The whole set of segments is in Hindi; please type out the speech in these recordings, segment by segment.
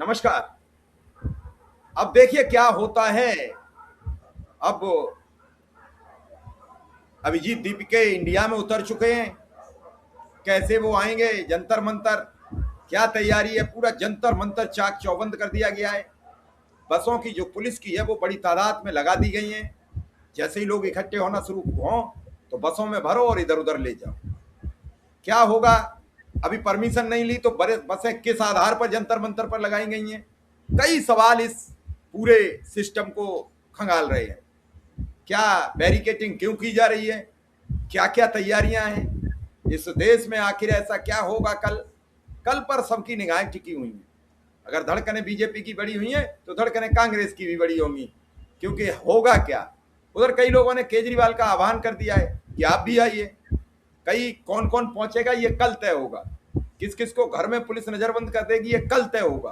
नमस्कार। अब देखिए क्या होता है। अब अभिजीत दीपिके इंडिया में उतर चुके हैं। कैसे वो आएंगे जंतर मंतर, क्या तैयारी है, पूरा जंतर मंतर चाक चौबंद कर दिया गया है। बसों की जो पुलिस की है वो बड़ी तादाद में लगा दी गई हैं। जैसे ही लोग इकट्ठे होना शुरू हों तो बसों में भरो और इधर उधर ले जाओ। क्या होगा, अभी परमिशन नहीं ली तो बड़े बसें किस आधार पर जंतर मंतर पर लगाई गई हैं। कई सवाल इस पूरे सिस्टम को खंगाल रहे हैं। क्या बैरिकेटिंग क्यों की जा रही है, क्या क्या तैयारियां हैं इस देश में, आखिर ऐसा क्या होगा कल। कल पर सबकी निगाहें टिकी हुई हैं। अगर धड़कनें बीजेपी की बड़ी हुई हैं तो धड़कनें कांग्रेस की भी बड़ी होंगी, क्योंकि होगा क्या। उधर कई लोगों ने केजरीवाल का आह्वान कर दिया है कि आप भी आइए। कई कौन कौन पहुंचेगा ये कल तय होगा। किस किस को घर में पुलिस नजरबंद कर देगी ये कल तय होगा।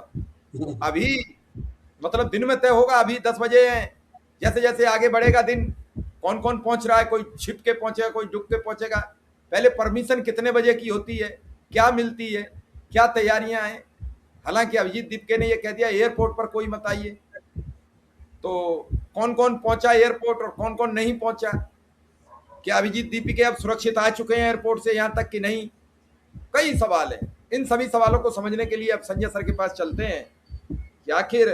अभी मतलब दिन में तय होगा, अभी 10 बजे हैं। जैसे जैसे आगे बढ़ेगा दिन, कौन कौन पहुंच रहा है, कोई छिप के पहुंचेगा, कोई डुब के पहुंचेगा। पहले परमिशन कितने बजे की होती है, क्या मिलती है, क्या तैयारियां हैं। हालांकि अभिजीत दीपके ने यह कह दिया एयरपोर्ट पर कोई मत आइए। तो कौन कौन पहुंचा एयरपोर्ट और कौन कौन नहीं पहुंचा। क्या अभिजीत दीपिके अब सुरक्षित आ चुके हैं एयरपोर्ट से यहां तक कि नहीं। कई सवाल हैं। इन सभी सवालों को समझने के लिए अब संजय सर के पास चलते हैं कि आखिर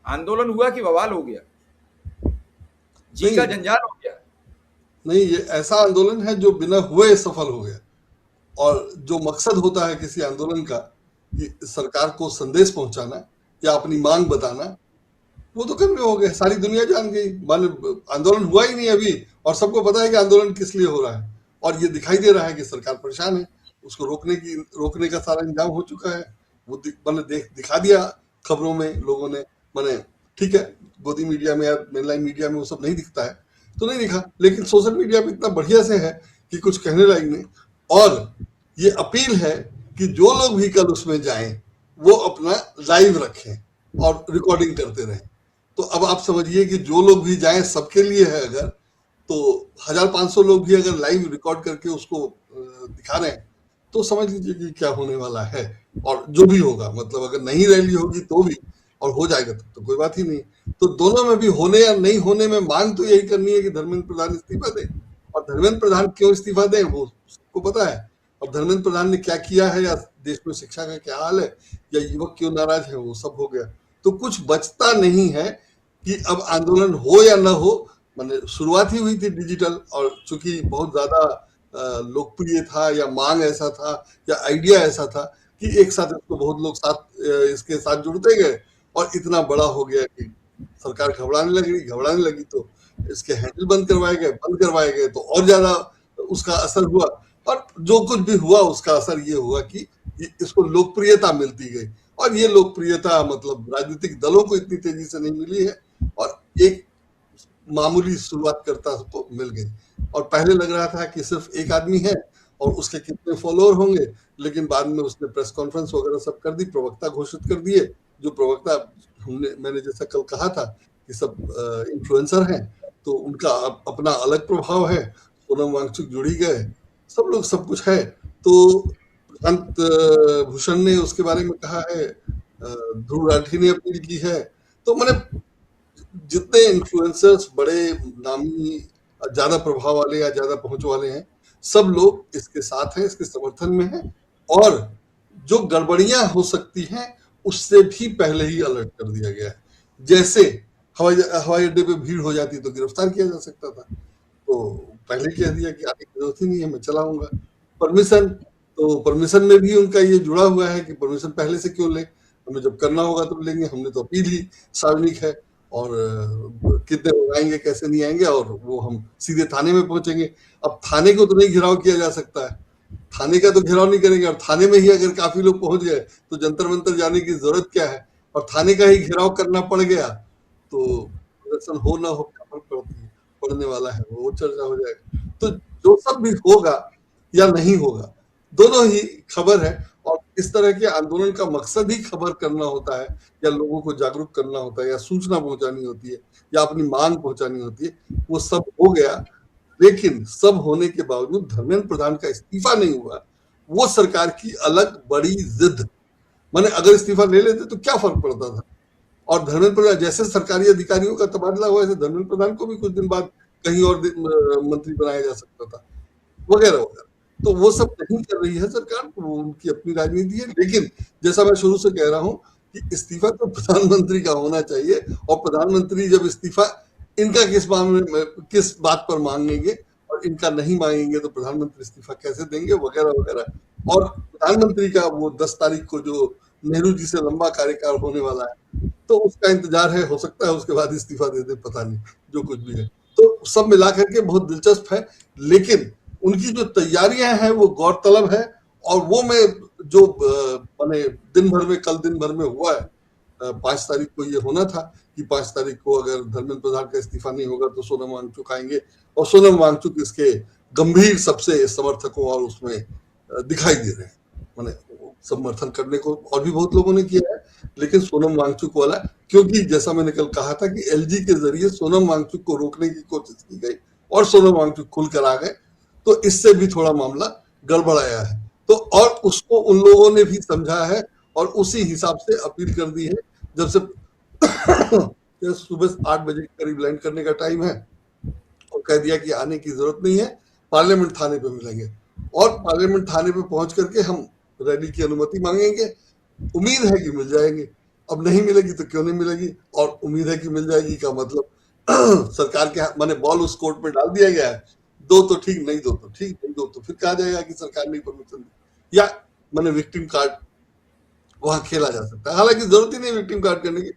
आंदोलन हुआ कि बवाल हो गया, जी का जंजाल हो गया। नहीं, ये ऐसा आंदोलन है जो बिना हुए सफल हो गया। और जो मकसद होता है किसी आंदोलन का कि सरकार को संदेश पहुंचाना या अपनी मांग बताना, वो तो कन्वे हो गया, सारी दुनिया जान गई। मान आंदोलन हुआ ही नहीं अभी और सबको पता है कि आंदोलन किस लिए हो रहा है। और ये दिखाई दे रहा है कि सरकार परेशान है, उसको रोकने का सारा इंतजाम हो चुका है। वो मैंने दिखा दिया खबरों में लोगों ने। मैंने ठीक है, गोदी मीडिया में या मेनलाइन मीडिया में वो सब नहीं दिखता है तो नहीं दिखा, लेकिन सोशल मीडिया पे इतना बढ़िया से है कि कुछ कहने लायक नहीं। और ये अपील है कि जो लोग भी कल उसमें जाएं वो अपना लाइव रखें और रिकॉर्डिंग करते रहें। तो अब आप समझिए कि जो लोग भी जाएं सबके लिए है। अगर तो 1500 लोग भी अगर लाइव रिकॉर्ड करके उसको दिखा रहे हैं तो समझ लीजिए कि क्या होने वाला है। और जो भी होगा, मतलब अगर नहीं रैली होगी तो भी, और हो जाएगा तो कोई बात ही नहीं। तो दोनों में भी होने या नहीं होने में मांग तो यही करनी है कि धर्मेंद्र प्रधान इस्तीफा दें। और धर्मेंद्र प्रधान क्यों इस्तीफा दें वो सबको पता है। और धर्मेंद्र प्रधान ने क्या किया है या देश में शिक्षा का क्या हाल है या युवक क्यों नाराज है वो सब हो गया। तो कुछ बचता नहीं है कि अब आंदोलन हो या ना हो। मैंने शुरुआत ही हुई थी डिजिटल, और चूंकि बहुत ज्यादा लोकप्रिय था या मांग ऐसा था या आइडिया ऐसा था कि एक साथ इसको बहुत लोग इसके साथ जुड़ते गए और इतना बड़ा हो गया कि सरकार घबराने लगी तो इसके हैंडल बंद करवाए गए तो और ज्यादा उसका असर हुआ। और जो कुछ भी हुआ उसका असर ये हुआ कि इसको लोकप्रियता मिलती गई। और ये लोकप्रियता मतलब राजनीतिक दलों को इतनी तेजी से नहीं मिली है और एक मामूली शुरुआतकर्ता को मिल गई। और पहले लग रहा था कि सिर्फ एक आदमी है और उसके कितने फॉलोअर होंगे, लेकिन बाद में उसने प्रेस कॉन्फ्रेंस वगैरह सब कर दी, प्रवक्ता घोषित कर दिए। जो प्रवक्ता मैंने जैसा कल कहा था कि सब इन्फ्लुएंसर हैं तो उनका अपना अलग प्रभाव है। सोनम वांगचुक जुड़ी गए, सब लोग सब कुछ है। तो प्रशांत भूषण ने उसके बारे में कहा है, ध्रुव राठी ने अपील की है। तो मैंने जितने इन्फ्लुएंसर्स बड़े नामी ज्यादा प्रभाव वाले या ज्यादा पहुंच वाले हैं सब लोग इसके साथ हैं, इसके समर्थन में हैं। और जो गड़बड़ियां हो सकती हैं उससे भी पहले ही अलर्ट कर दिया गया है। जैसे हवाई अड्डे पे भीड़ हो जाती तो गिरफ्तार किया जा सकता था, तो पहले कह दिया कि आने की जरूरत ही नहीं है, मैं चलाऊंगा। परमिशन में भी उनका ये जुड़ा हुआ है कि परमिशन पहले से क्यों ले, हमें जब करना होगा तब लेंगे। हमने तो अपील ही सार्वजनिक है और कितने लोग आएंगे कैसे नहीं आएंगे, और वो हम सीधे थाने में पहुंचेंगे। अब थाने को तो नहीं घेराव किया जा सकता है, थाने का तो घेराव नहीं करेंगे। और थाने में ही अगर काफी लोग पहुंच गए तो जंतर मंतर जाने की जरूरत क्या है। और थाने का ही घेराव करना पड़ गया तो प्रदर्शन हो ना हो क्या फर्क पड़ने वाला है, वो चर्चा हो जाएगा। तो जो सब भी होगा या नहीं होगा दोनों ही खबर है। और इस तरह के आंदोलन का मकसद ही खबर करना होता है या लोगों को जागरूक करना होता है या सूचना पहुंचानी होती है या अपनी मांग पहुंचानी होती है। वो सब हो गया, लेकिन सब होने के बावजूद धर्मेंद्र प्रधान का इस्तीफा नहीं हुआ। वो सरकार की अलग बड़ी जिद। मैंने अगर इस्तीफा ले लेते तो क्या फर्क पड़ता था। और धर्मेंद्र प्रधान जैसे सरकारी अधिकारियों का तबादला हुआ, ऐसे धर्मेंद्र प्रधान को भी कुछ दिन बाद कहीं और मंत्री बनाया जा सकता था, वगैरह वगैरह। तो वो सब नहीं कर रही है सरकार, वो उनकी अपनी राजनीति है। लेकिन जैसा मैं शुरू से कह रहा हूं कि इस्तीफा तो प्रधानमंत्री का होना चाहिए, और प्रधानमंत्री जब इस्तीफा इनका किस बात पर मांगेंगे और इनका नहीं मांगेंगे तो प्रधानमंत्री इस्तीफा कैसे देंगे, वगैरह वगैरह। और प्रधानमंत्री का वो 10 तारीख को जो नेहरू जी से लंबा कार्यकाल होने वाला है, तो उसका इंतजार है, हो सकता है उसके बाद इस्तीफा दे दे, पता नहीं, जो कुछ भी है। तो सब मिलाकर के बहुत दिलचस्प है। लेकिन उनकी जो तैयारियां हैं वो गौरतलब है, और वो मैं जो मैंने कल दिन भर में हुआ है, 5 तारीख को ये होना था कि 5 तारीख को अगर धर्मेंद्र प्रधान का इस्तीफा नहीं होगा तो सोनम वांगचुक आएंगे, और सोनम वांगचुक इसके गंभीर सबसे समर्थकों और उसमें दिखाई दे रहे हैं। मैंने समर्थन करने को और भी बहुत लोगों ने किया है, लेकिन सोनम वांगचुक वाला, क्योंकि जैसा मैंने कल कहा था कि एलजी के जरिए सोनम वांगचुक को रोकने की कोशिश की गई और सोनम वांगचुक खुलकर आ गए, तो इससे भी थोड़ा मामला गड़बड़ाया है। तो और उसको उन लोगों ने भी समझा है और उसी हिसाब से अपील कर दी है। जब से सुबह 8 बजे के करीब लैंड करने का टाइम है, और कह दिया कि आने की जरूरत नहीं है, पार्लियामेंट थाने पे मिलेंगे, और पार्लियामेंट थाने पे पहुंच करके हम रैली की अनुमति मांगेंगे। उम्मीद है कि मिल जाएंगे, अब नहीं मिलेगी तो क्यों नहीं मिलेगी, और उम्मीद है कि मिल जाएगी का मतलब सरकार के माने बॉल उस कोर्ट में डाल दिया गया है, दो तो ठीक, नहीं दो तो ठीक, नहीं दो तो फिर कहा जाएगा कि सरकार ने परमिशन दी, या मैंने विक्टिम कार्ड वहां खेला जा सकता है। हालांकि जरूरत ही नहीं विक्टिम कार्ड करने की,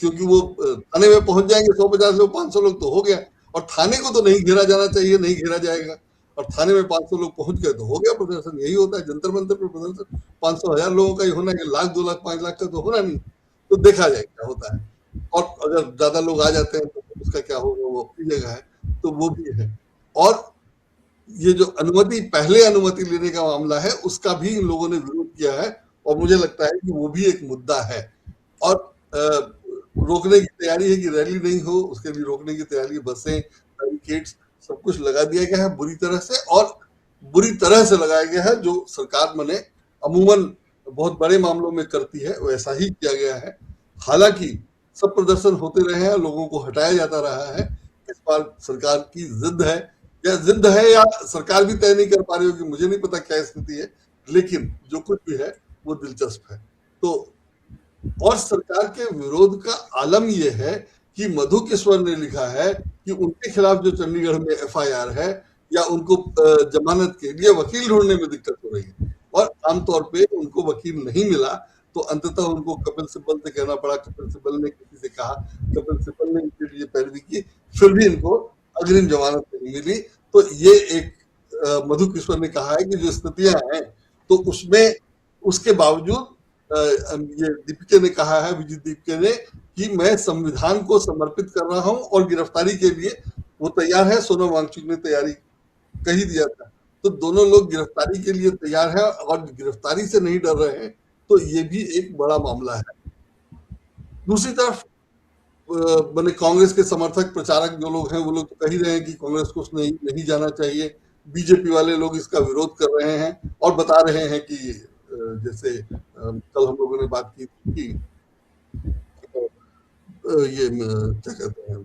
क्योंकि वो थाने में पहुंच जाएंगे, 150 लोग 500 लोग तो हो गया, और थाने को तो नहीं घेरा जाना चाहिए, नहीं घेरा जाएगा, और थाने में 500 लोग पहुंच गए तो हो गया प्रदर्शन। यही होता है जंतर मंतर पर प्रदर्शन, 500,000 लोगों का ही होना है, 1 लाख 2 लाख 5 लाख का तो होना नहीं। तो देखा जाए क्या होता है, और अगर ज्यादा लोग आ जाते हैं तो उसका क्या होगा, वो अपनी जगह है, तो वो भी है। और ये जो पहले अनुमति लेने का मामला है, उसका भी इन लोगों ने विरोध किया है, और मुझे लगता है कि वो भी एक मुद्दा है। और रोकने की तैयारी है कि रैली नहीं हो, उसके लिए रोकने की तैयारी, बसें, बैरिकेड्स, सब कुछ लगा दिया गया है बुरी तरह से, और बुरी तरह से लगाया गया है, जो सरकार मने अमूमन बहुत बड़े मामलों में करती है, वैसा ही किया गया है। हालांकि सब प्रदर्शन होते रहे हैं, लोगों को हटाया जाता रहा है। इस बार सरकार की जिद है या सरकार भी तय नहीं कर पा रही होगी, मुझे नहीं पता क्या स्थिति है, लेकिन जो कुछ भी है वो दिलचस्प है। तो और सरकार के विरोध का आलम यह है कि मधु किश्वर ने लिखा है कि उनके खिलाफ जो चंडीगढ़ में एफआईआर है, या उनको जमानत के लिए वकील ढूंढने में दिक्कत हो रही है, और आमतौर पे उनको वकील नहीं मिला, तो अंततः उनको कपिल सिब्बल से कहना पड़ा। कपिल सिब्बल ने किसी से कहा, कपिल सिब्बल ने इनके लिए पैरवी की, फिर भी इनको अग्रिम जमानत नहीं मिली। तो ये एक मधु किश्वर ने कहा है कि जो स्थितियां हैं, तो उसमें उसके बावजूद ये दीपिके ने कहा है, विजय दीपिके ने, कि मैं संविधान को समर्पित कर रहा हूं और गिरफ्तारी के लिए वो तैयार है। सोनम वांगचुक ने तैयारी कही दिया था, तो दोनों लोग गिरफ्तारी के लिए तैयार है और गिरफ्तारी से नहीं डर रहे हैं, तो ये भी एक बड़ा मामला है। दूसरी तरफ मैंने कांग्रेस के समर्थक प्रचारक जो लोग हैं, वो लोग तो कह ही रहे हैं कि कांग्रेस को नहीं जाना चाहिए। बीजेपी वाले लोग इसका विरोध कर रहे हैं और बता रहे हैं कि जैसे कल हम लोगों ने बात की कि ये क्या कहते हैं,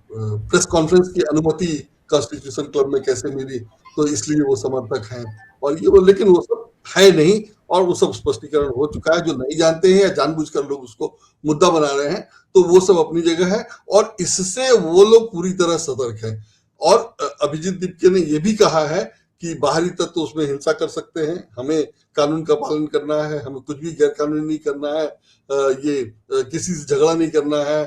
प्रेस कॉन्फ्रेंस की अनुमति कॉन्स्टिट्यूशन क्लब में कैसे मिली, तो इसलिए वो समर्थक हैं, और ये वो, लेकिन वो सब है नहीं, और वो सब स्पष्टीकरण हो चुका है। जो नहीं जानते हैं या जानबूझकर लोग उसको मुद्दा बना रहे हैं, तो वो सब अपनी जगह है, और इससे वो लोग पूरी तरह सतर्क हैं। और अभिजीत दीपके ने यह भी कहा है कि बाहरी तत्व उसमें हिंसा कर सकते हैं, हमें कानून का पालन करना है, हमें कुछ भी गैर कानूनी नहीं करना है, ये किसी से झगड़ा नहीं करना है,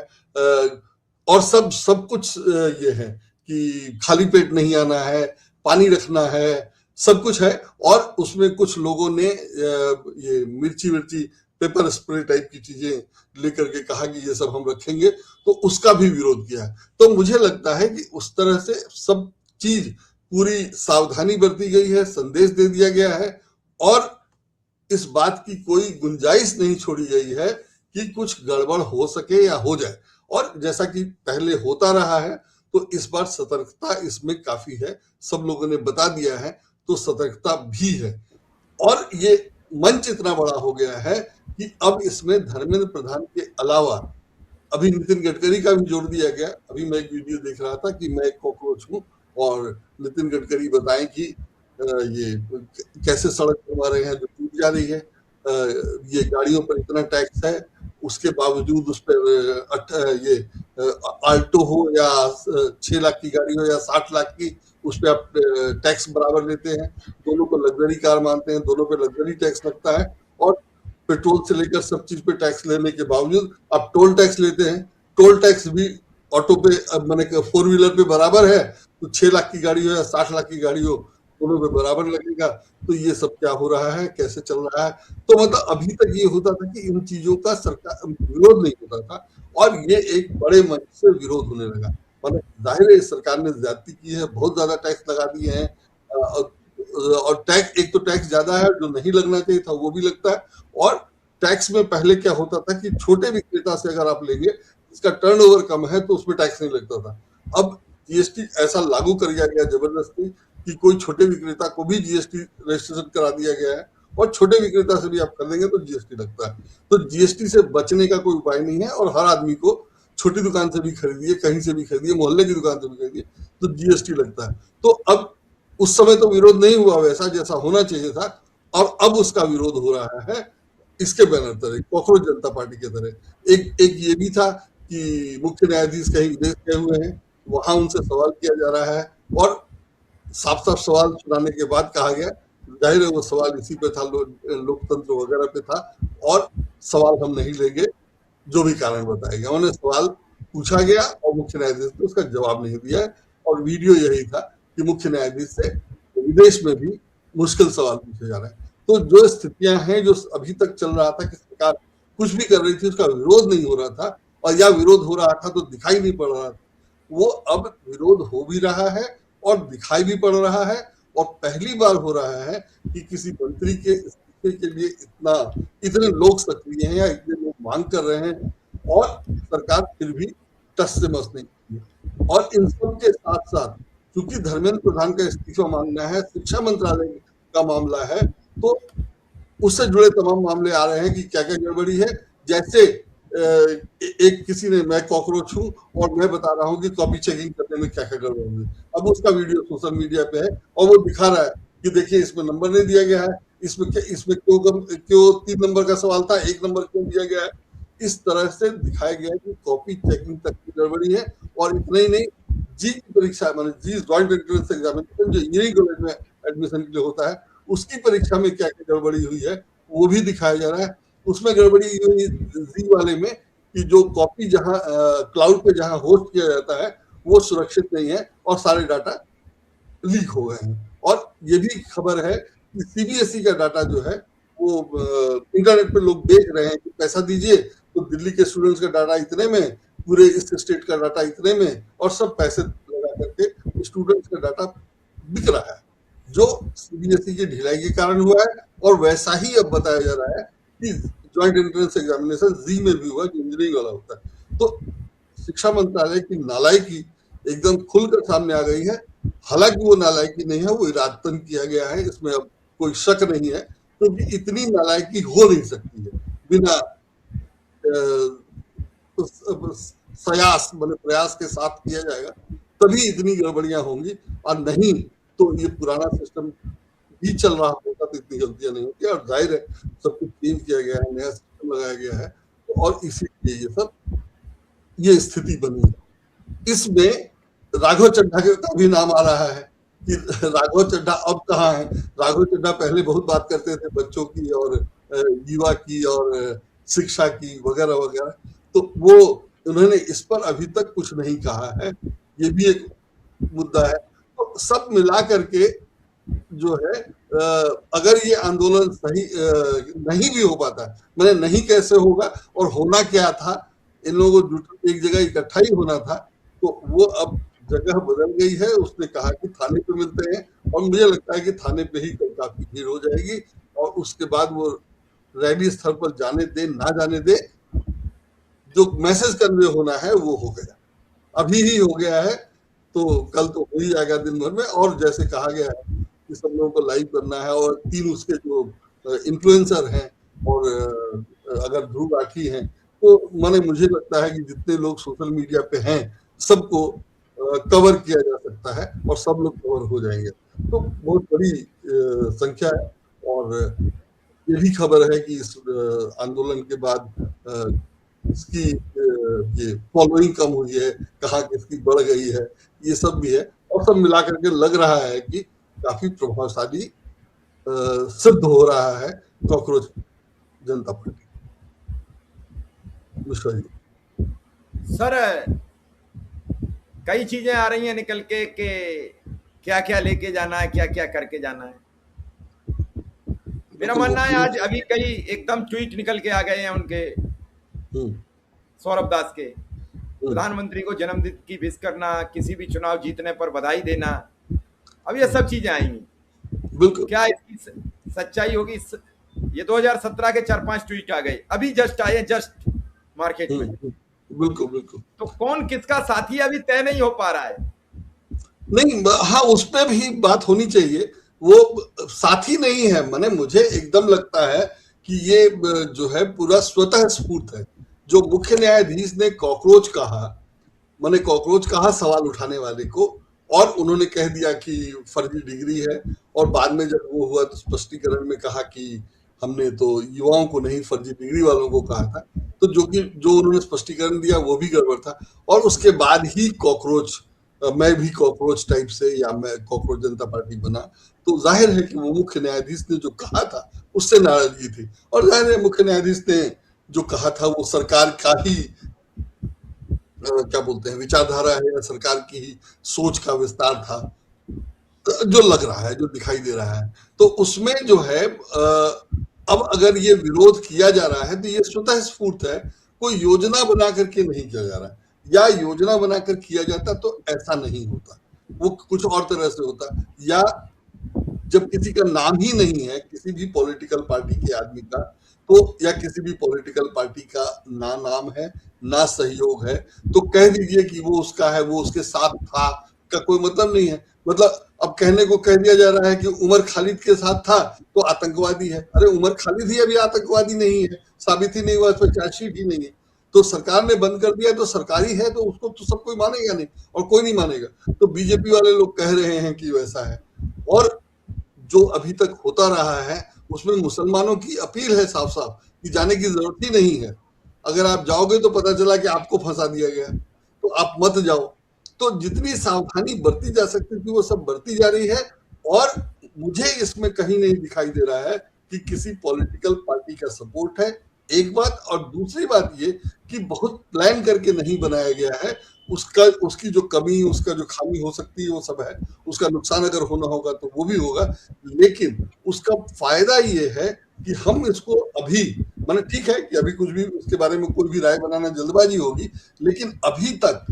और सब कुछ ये है कि खाली पेट नहीं आना है, पानी रखना है, सब कुछ है। और उसमें कुछ लोगों ने ये मिर्ची पेपर स्प्रे टाइप की चीजें लेकर के कहा कि ये सब हम रखेंगे, तो उसका भी विरोध किया। तो मुझे लगता है कि उस तरह से सब चीज पूरी सावधानी बरती गई है, संदेश दे दिया गया है, और इस बात की कोई गुंजाइश नहीं छोड़ी गई है कि कुछ गड़बड़ हो सके या हो जाए। और जैसा कि पहले होता रहा है, तो इस बार सतर्कता इसमें काफी है, सब लोगों ने बता दिया है, तो सतर्कता भी है। और ये मंच इतना बड़ा हो गया है कि अब इसमें धर्मेंद्र प्रधान के अलावा अभी नितिन गडकरी का भी जोड़ दिया गया। अभी मैं एक वीडियो देख रहा था कि मैं एक कॉकरोच हूँ और नितिन गडकरी बताएं कि ये कैसे सड़क बनवा रहे हैं जो टूट जा रही है, ये गाड़ियों पर इतना टैक्स है, उसके बावजूद उस पर ये आल्टो हो या 6 लाख की गाड़ी हो या 60 लाख की, उस पर आप टैक्स बराबर लेते हैं। दोनों को लग्जरी कार मानते हैं, दोनों पे लग्जरी टैक्स लगता है और पेट्रोल से लेकर सब चीज पे टैक्स लेने के बावजूद आप टोल टैक्स लेते हैं। टोल टैक्स भी ऑटो पे मैंने 4 व्हीलर पे बराबर है, तो 6 लाख की गाड़ी हो या 60 लाख की गाड़ी हो, दोनों पे बराबर लगेगा। तो ये सब क्या हो रहा है, कैसे चल रहा है? तो मतलब अभी तक ये होता था कि इन चीजों का सरकार विरोध नहीं होता था और ये एक बड़े मंच से विरोध होने लगा। मतलब जाहिर है सरकार ने ज्यादती की है, बहुत ज्यादा टैक्स लगा दिए हैं और टैक्स, एक तो टैक्स ज्यादा है, जो नहीं लगना चाहिए था वो भी लगता है। और टैक्स में पहले क्या होता था कि छोटे विक्रेता से अगर आप लेंगे, इसका टर्नओवर कम है तो उसमें टैक्स नहीं लगता था। अब जीएसटी ऐसा लागू कर दिया गया जबरदस्ती कि कोई छोटे विक्रेता को भी जीएसटी रजिस्ट्रेशन करा दिया गया है और छोटे विक्रेता से भी आप कर देंगे तो जीएसटी लगता है। तो जीएसटी से बचने का कोई उपाय नहीं है और हर आदमी को छोटी दुकान से भी खरीदिए, कहीं से भी खरीदिए, मोहल्ले की दुकान से भी खरीदिए, तो जीएसटी लगता है। तो अब उस समय तो विरोध नहीं हुआ वैसा जैसा होना चाहिए था और अब उसका विरोध हो रहा है इसके बैनर तरह, कॉकरोच जनता पार्टी के तरह। एक ये भी था कि मुख्य न्यायाधीश कहीं विदेश गए हुए हैं, वहां उनसे सवाल किया जा रहा है और साफ साफ सवाल सुनाने के बाद कहा गया, जाहिर है वो सवाल इसी पे था, लोकतंत्र वगैरह पे था और सवाल हम नहीं लेंगे, जो भी कारण बताएगा। उन्हें सवाल पूछा गया और मुख्य न्यायाधीश ने उसका जवाब नहीं दिया और वीडियो यही था कि मुख्य न्यायाधीश से विदेश में भी मुश्किल सवाल पूछे जा रहे हैं। तो जो स्थितियां हैं, जो अभी तक चल रहा था कि सरकार कुछ भी कर रही थी, उसका विरोध नहीं हो रहा था और या विरोध हो रहा था तो दिखाई नहीं पड़ रहा था, वो अब विरोध हो भी रहा है और दिखाई भी पड़ रहा है और पहली बार हो रहा है कि किसी मंत्री के इस्तीफे के लिए इतने लोग सक्रिय हैं या इतने लोग मांग कर रहे हैं और सरकार फिर भी टस से मस नहीं है। और इन सब के साथ साथ क्योंकि धर्मेंद्र प्रधान का इस्तीफा मांगना है, शिक्षा मंत्रालय का मामला है, तो उससे जुड़े तमाम मामले आ रहे हैं कि क्या क्या गड़बड़ी है। जैसे एक किसी ने, मैं कॉकरोच हूँ और मैं बता रहा हूँ कि कॉपी चेकिंग करने में क्या क्या गड़बड़ हुई, अब उसका वीडियो सोशल मीडिया पे है और वो दिखा रहा है कि देखिए इसमें नंबर नहीं दिया गया है, इसमें क्यों 3 नंबर का सवाल था, 1 नंबर क्यों दिया गया है। इस तरह से दिखाया गया है कि कॉपी चेकिंग तक की गड़बड़ी है। और इतना ही नहीं, जी की परीक्षा माने जी जॉइंट एंट्रेंस एग्जामिनेशन जो इंजीनियरिंग कॉलेज में एडमिशन के लिए होता है, उसकी परीक्षा में क्या क्या गड़बड़ी हुई है वो भी दिखाया जा रहा है। उसमें गड़बड़ी हुई जी वाले में कि जो कॉपी जहां क्लाउड पे जहां होस्ट किया जाता है वो सुरक्षित नहीं है और सारे डाटा लीक हो गए हैं। और ये भी खबर है कि सीबीएसई का डाटा जो है वो इंटरनेट पे लोग बेच रहे हैं कि पैसा दीजिए तो दिल्ली के स्टूडेंट्स का डाटा इतने में, पूरे इस स्टेट का डाटा इतने में, और सब पैसे लगा करके स्टूडेंट्स का डाटा बिक रहा है, जो सीबीएसई की ढिलाई के कारण हुआ है। और वैसा ही अब बताया जा रहा है कि ज्वाइंट एंट्रेंस एग्जामिनेशन जी में भी हुआ जो इंजीनियरिंग वाला होता है। तो शिक्षा मंत्रालय की नालायकी एकदम खुलकर सामने आ गई है। हालांकि वो नालायकी नहीं है, वो इरादतन किया गया है, इसमें अब कोई शक नहीं है, क्योंकि तो इतनी नालायकी हो नहीं सकती है बिना प्रयास मैंने प्रयास के साथ किया जाएगा तभी इतनी गड़बड़ियां होंगी, और नहीं तो ये पुराना सिस्टम भी चल रहा होता तो इतनी गलतियां नहीं होती। और जाहिर है सब कुछ चेंज किया गया है, नया सिस्टम लगाया गया है, और इसीलिए ये स्थिति बनी है। इसमें राघव चड्ढा का भी नाम आ रहा है कि राघव चड्ढा अब कहाँ है। राघव चड्ढा पहले बहुत बात करते थे बच्चों की और युवा की और शिक्षा की वगैरह वगैरह, तो वो उन्होंने इस पर अभी तक कुछ नहीं कहा है, ये भी एक मुद्दा है। तो सब मिला करके जो है अगर ये आंदोलन सही नहीं भी हो पाता, मैंने नहीं कैसे होगा और होना क्या था, इन लोगों को एक जगह इकट्ठा ही होना था, तो वो अब जगह बदल गई है। उसने कहा कि थाने पे मिलते हैं और मुझे लगता है कि थाने पे ही कल काफी भीड़ हो जाएगी और उसके बाद वो रैली स्थल पर जाने दे ना जाने दे, जो मैसेज कन्वे होना है वो हो गया, अभी ही हो गया है, तो कल तो हो ही जाएगा दिन भर में। और जैसे कहा गया है कि सब लोगों को लाइव करना है और 3 उसके जो इन्फ्लुएंसर हैं और अगर ध्रुव राठी हैं, तो माने मुझे लगता है कि जितने लोग सोशल मीडिया पे हैं सबको कवर किया जा सकता है और सब लोग कवर हो जाएंगे। तो बहुत बड़ी संख्या है और ये भी खबर है कि इस आंदोलन के बाद इसकी ये फॉलोइंग कम हुई है, कहाँ किसकी बढ़ गई है, ये सब भी है और सब मिला करके लग रहा है कि काफी प्रभावशाली सिद्ध हो रहा है कॉकरोच जनता पार्टी। मिश्रा जी। सर कई चीजें आ रही हैं निकल के कि क्या क्या लेके जाना है, क्या क्या करके जाना है। मेरा मानना है आज अभी कई एकदम ट्वीट निकल के आ गए हैं उनके, सौरभ दास के, प्रधानमंत्री को जन्मदिन की विश करना, किसी भी चुनाव जीतने पर बधाई देना, अब ये सब चीजें आएंगी। बिल्कुल। क्या इसकी सच्चाई होगी? ये 2017 के 4-5 ट्वीट आ गए, अभी जस्ट आए, जस्ट मार्केट में। बिल्कुल बिल्कुल। तो कौन किसका साथी अभी तय नहीं हो पा रहा है। नहीं, हाँ, उस पर भी बात होनी चाहिए। वो साथी नहीं है, माने मुझे एकदम लगता है कि ये जो है पूरा स्वतः स्फूर्त है। जो मुख्य न्यायाधीश ने कॉकरोच कहा, माने कॉकरोच कहा सवाल उठाने वाले को, और उन्होंने कह दिया कि फर्जी डिग्री है, और बाद में जब वो हुआ तो स्पष्टीकरण में कहा कि हमने तो युवाओं को नहीं फर्जी डिग्री वालों को कहा था। तो जो उन्होंने स्पष्टीकरण दिया वो भी गड़बड़ था। और उसके बाद ही कॉकरोच, मैं भी कॉकरोच टाइप से या मैं कॉकरोच जनता पार्टी बना, तो जाहिर है कि वो मुख्य न्यायाधीश ने जो कहा था उससे नाराजगी थी। और जाहिर है मुख्य न्यायाधीश ने जो कहा था वो सरकार का ही क्या बोलते हैं विचारधारा है या सरकार की ही सोच का विस्तार था, जो लग रहा है, जो दिखाई दे रहा है। तो उसमें जो है अब अगर ये विरोध किया जा रहा है तो ये स्वतः स्फूर्त है, कोई योजना बना करके नहीं किया जा रहा है। या योजना बनाकर किया जाता तो ऐसा नहीं होता, वो कुछ और तरह से होता। या जब किसी का नाम ही नहीं है किसी भी पॉलिटिकल पार्टी के आदमी का, तो या किसी भी पॉलिटिकल पार्टी का ना नाम है ना सहयोग है, तो कह दीजिए कि वो उसका है, वो उसके साथ था, का कोई मतलब नहीं है। मतलब अब कहने को कह दिया जा रहा है कि उमर खालिद के साथ था तो आतंकवादी है। अरे उमर खालिद ही अभी आतंकवादी नहीं है, साबित ही नहीं हुआ, इस पर चार्जशीट ही नहीं है। तो सरकार ने बंद कर दिया तो सरकारी है, तो उसको तो सब कोई मानेगा नहीं और कोई नहीं मानेगा। तो बीजेपी वाले लोग कह रहे हैं कि वैसा है। और जो अभी तक होता रहा है उसमें मुसलमानों की अपील है साफ साफ कि जाने की जरूरत ही नहीं है। अगर आप जाओगे तो पता चला कि आपको फंसा दिया गया, तो आप मत जाओ। तो जितनी सावधानी बरती जा सकती थी वो सब बरती जा रही है। और मुझे इसमें कहीं नहीं दिखाई दे रहा है कि किसी पॉलिटिकल पार्टी का सपोर्ट है, एक बात। और दूसरी बात ये कि बहुत प्लान करके नहीं बनाया गया है। उसकी जो कमी, उसका जो खामी हो सकती है वो सब है। उसका नुकसान अगर होना होगा तो वो भी होगा, लेकिन उसका फायदा ये है कि हम इसको अभी, माने ठीक है कि अभी कुछ भी उसके बारे में कोई भी राय बनाना जल्दबाजी होगी, लेकिन अभी तक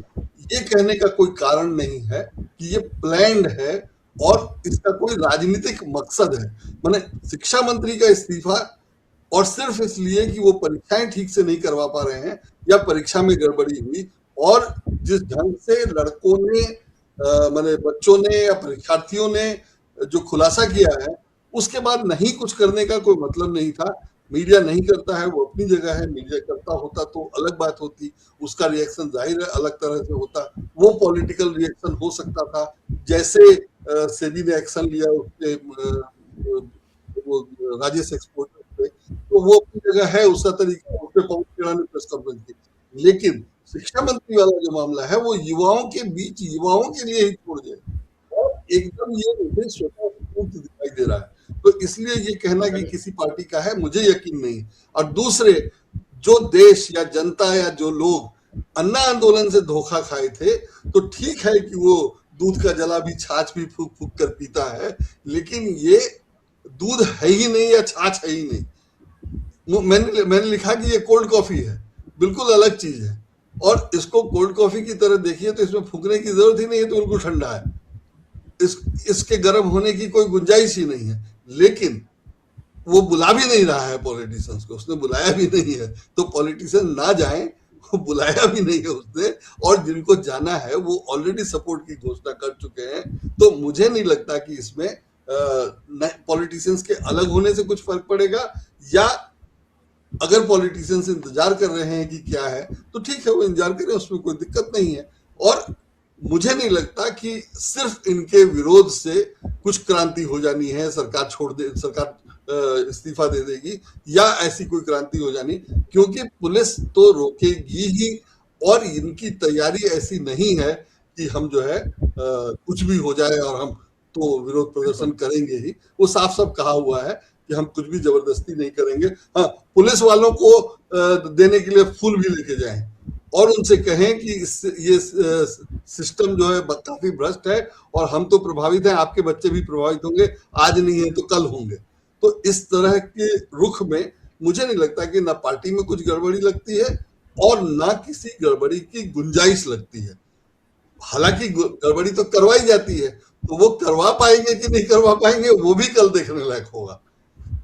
ये कहने का कोई कारण नहीं है कि ये प्लान्ड है और इसका कोई राजनीतिक मकसद है। माने शिक्षा मंत्री का इस्तीफा और सिर्फ इसलिए कि वो परीक्षाएं ठीक से नहीं करवा पा रहे हैं या परीक्षा में गड़बड़ी हुई, और जिस ढंग से लड़कों ने माने बच्चों ने या परीक्षार्थियों ने जो खुलासा किया है, उसके बाद नहीं कुछ करने का कोई मतलब नहीं था। मीडिया नहीं करता है, वो अपनी जगह है, मीडिया करता होता तो अलग बात होती, उसका रिएक्शन जाहिर है अलग तरह से होता, वो पॉलिटिकल रिएक्शन हो सकता था। जैसे सेबी ने एक्शन लिया उसके वो राजेश एक्सपोर्टर पे, तो वो अपनी जगह है, उसका तरीका, उस पे पवन खेड़ा ने प्रेस कॉन्फ्रेंस की। लेकिन शिक्षा मंत्री वाला जो मामला है वो युवाओं के बीच, युवाओं के लिए ही छोड़ गए, और एकदम ये मुझे स्वतः दिखाई दे रहा है। तो इसलिए ये कहना कि किसी पार्टी का है, मुझे यकीन नहीं। और दूसरे, जो देश या जनता या जो लोग अन्ना आंदोलन से धोखा खाए थे, तो ठीक है कि वो दूध का जला भी छाछ भी फूक फूक कर पीता है, लेकिन ये दूध है ही नहीं या छाछ है ही नहीं। मैंने लिखा कि ये कोल्ड कॉफी है, बिल्कुल अलग चीज है। और इसको कोल्ड कॉफी की तरह देखिए तो इसमें फूकने की जरूरत ही नहीं है, तो बिल्कुल ठंडा है, इसके गर्म होने की कोई गुंजाइश ही नहीं है। लेकिन वो बुला भी नहीं रहा है पॉलिटिशियंस को, उसने बुलाया भी नहीं है, तो पॉलिटिशियन ना जाए, वो बुलाया भी नहीं है उसने, और जिनको जाना है वो ऑलरेडी सपोर्ट की घोषणा कर चुके हैं। तो मुझे नहीं लगता कि इसमें पॉलिटिशियंस के अलग होने से कुछ फर्क पड़ेगा, या अगर पॉलिटिशियंस इंतजार कर रहे हैं कि क्या है तो ठीक है, वो इंतजार करें, उसमें कोई दिक्कत नहीं है। और मुझे नहीं लगता कि सिर्फ इनके विरोध से कुछ क्रांति हो जानी है, सरकार छोड़ दे, सरकार इस्तीफा दे देगी या ऐसी कोई क्रांति हो जानी, क्योंकि पुलिस तो रोकेगी ही, और इनकी तैयारी ऐसी नहीं है कि हम जो है कुछ भी हो जाए और हम तो विरोध प्रदर्शन करेंगे ही। वो साफ साफ कहा हुआ है कि हम कुछ भी जबरदस्ती नहीं करेंगे। हाँ, पुलिस वालों को देने के लिए फूल भी लेके जाएं और उनसे कहें कि ये सिस्टम जो है काफी भ्रष्ट है और हम तो प्रभावित हैं, आपके बच्चे भी प्रभावित होंगे, आज नहीं है तो कल होंगे। तो इस तरह के रुख में मुझे नहीं लगता कि ना पार्टी में कुछ गड़बड़ी लगती है और ना किसी गड़बड़ी की गुंजाइश लगती है। हालांकि गड़बड़ी तो करवाई जाती है, तो वो करवा पाएंगे कि नहीं करवा पाएंगे वो भी कल देखने लायक होगा,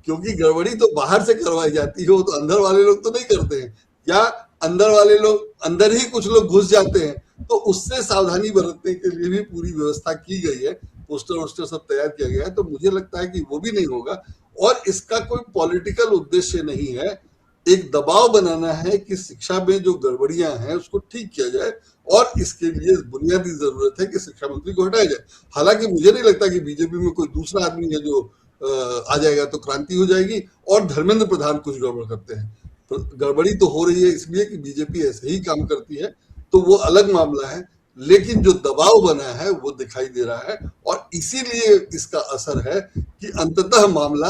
क्योंकि गड़बड़ी तो बाहर से करवाई जाती है, वो तो अंदर वाले लोग तो नहीं करते हैं, या अंदर वाले लोग अंदर ही कुछ लोग घुस जाते हैं, तो उससे सावधानी बरतने के लिए भी पूरी व्यवस्था की गई है, पोस्टर वोस्टर सब तैयार किया गया है। तो मुझे लगता है कि वो भी नहीं होगा और इसका कोई पॉलिटिकल उद्देश्य नहीं है, एक दबाव बनाना है कि शिक्षा में जो गड़बड़ियां हैं उसको ठीक किया जाए और इसके लिए बुनियादी जरूरत है कि शिक्षा मंत्री को हटाया जाए। हालांकि मुझे नहीं लगता कि बीजेपी में कोई दूसरा आदमी है जो आ जाएगा तो क्रांति हो जाएगी। और धर्मेंद्र प्रधान कुछ गड़बड़ करते हैं, तो गड़बड़ी तो हो रही है इसलिए कि बीजेपी ऐसे ही काम करती है, तो वो अलग मामला है, लेकिन जो दबाव बना है वो दिखाई दे रहा है और इसीलिए इसका असर है कि अंततः मामला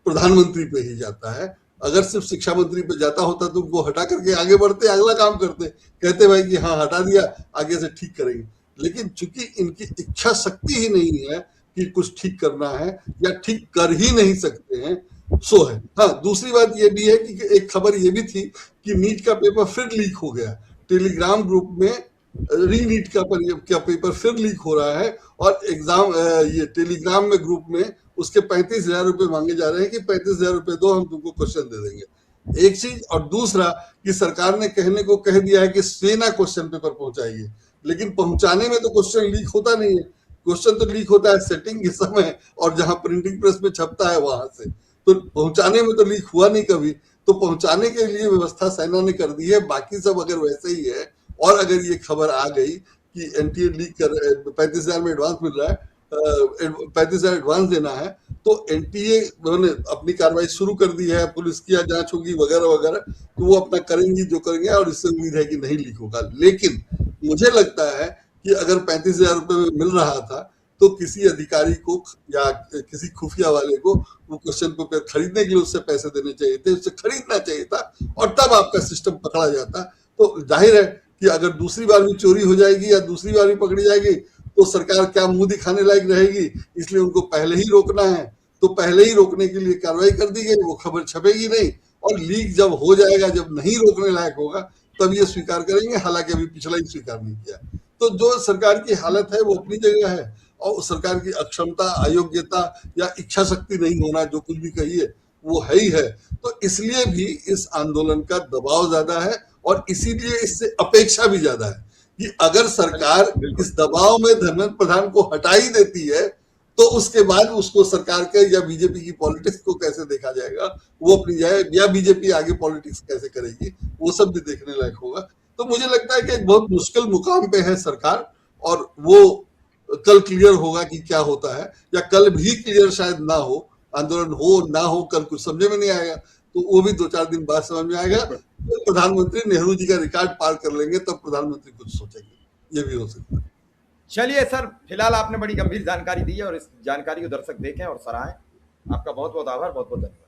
प्रधानमंत्री पे ही जाता है। अगर सिर्फ शिक्षा मंत्री पे जाता होता तो उनको हटा करके आगे बढ़ते, अगला काम करते, कहते भाई कि हाँ हटा दिया, आगे से ठीक करेंगे। लेकिन चूंकि इनकी इच्छा शक्ति ही नहीं है कि कुछ ठीक करना है या ठीक कर ही नहीं सकते हैं, सो है। हाँ, दूसरी बात ये भी है कि एक खबर ये भी थी कि नीट का पेपर फिर लीक हो गया, टेलीग्राम ग्रुप में रीनीट का पेपर फिर लीक हो रहा है और एग्जाम ये टेलीग्राम में ग्रुप में उसके 35,000 रुपए मांगे जा रहे हैं कि 35,000 रुपए दो, हम तुमको क्वेश्चन दे देंगे। एक चीज, और दूसरा कि सरकार ने कहने को कह दिया है कि सेना क्वेश्चन पेपर पहुंचाएगी, लेकिन पहुंचाने में तो क्वेश्चन लीक होता नहीं है, क्वेश्चन तो लीक होता है सेटिंग के समय और जहां प्रिंटिंग प्रेस में छपता है वहां से, तो पहुंचाने में तो लीक हुआ नहीं कभी। तो पहुंचाने के लिए व्यवस्था सेना ने कर दी है, बाकी सब अगर वैसे ही है और अगर ये खबर आ गई कि एनटीए लीक कर 35,000 में एडवांस मिल रहा है, 35,000 एडवांस देना है, तो एनटीए ने अपनी कार्रवाई शुरू कर दी है, पुलिस की जांच होगी वगैरह वगैरह, तो वो अपना करेंगी जो करेंगे और इससे उम्मीद है कि नहीं लीक होगा। लेकिन मुझे लगता है कि अगर 35,000 रुपए में मिल रहा था तो किसी अधिकारी को या किसी खुफिया वाले को वो क्वेश्चन पेपर खरीदने के लिए उससे पैसे देने चाहिए थे, उससे खरीदना चाहिए था और तब आपका सिस्टम पकड़ा जाता। तो जाहिर है कि अगर दूसरी बार भी चोरी हो जाएगी या दूसरी बार भी पकड़ी जाएगी तो सरकार क्या मुंह दिखाने लायक रहेगी, इसलिए उनको पहले ही रोकना है। तो पहले ही रोकने के लिए कार्रवाई कर दी गई, वो खबर छपेगी नहीं और लीक जब हो जाएगा, जब नहीं रोकने लायक होगा, तब ये स्वीकार करेंगे, हालांकि अभी पिछला ही स्वीकार नहीं किया। तो जो सरकार की हालत है वो अपनी जगह है और सरकार की अक्षमता, अयोग्यता या इच्छा शक्ति नहीं होना, जो कुछ भी कहिए वो है ही है। तो इसलिए भी इस आंदोलन का दबाव ज्यादा है और इसीलिए इससे अपेक्षा भी ज्यादा है कि अगर सरकार इस दबाव में धर्मेंद्र प्रधान को हटा ही देती है तो उसके बाद उसको सरकार के या बीजेपी की पॉलिटिक्स को कैसे देखा जाएगा, वो अपनी जाए, या बीजेपी आगे पॉलिटिक्स कैसे करेगी, वो सब भी देखने लायक होगा। तो मुझे लगता है कि एक बहुत मुश्किल मुकाम पे है सरकार और वो कल क्लियर होगा कि क्या होता है, या कल भी क्लियर शायद ना हो, आंदोलन हो ना हो, कल कुछ समझ में नहीं आएगा, तो वो भी 2-4 दिन बाद समझ में आएगा। तो प्रधानमंत्री नेहरू जी का रिकॉर्ड पार कर लेंगे तब प्रधानमंत्री कुछ सोचेंगे, ये भी हो सकता है। चलिए सर, फिलहाल आपने बड़ी गंभीर जानकारी दी है और इस जानकारी को दर्शक देखें और सराहें। आपका बहुत बहुत आभार, बहुत बहुत धन्यवाद।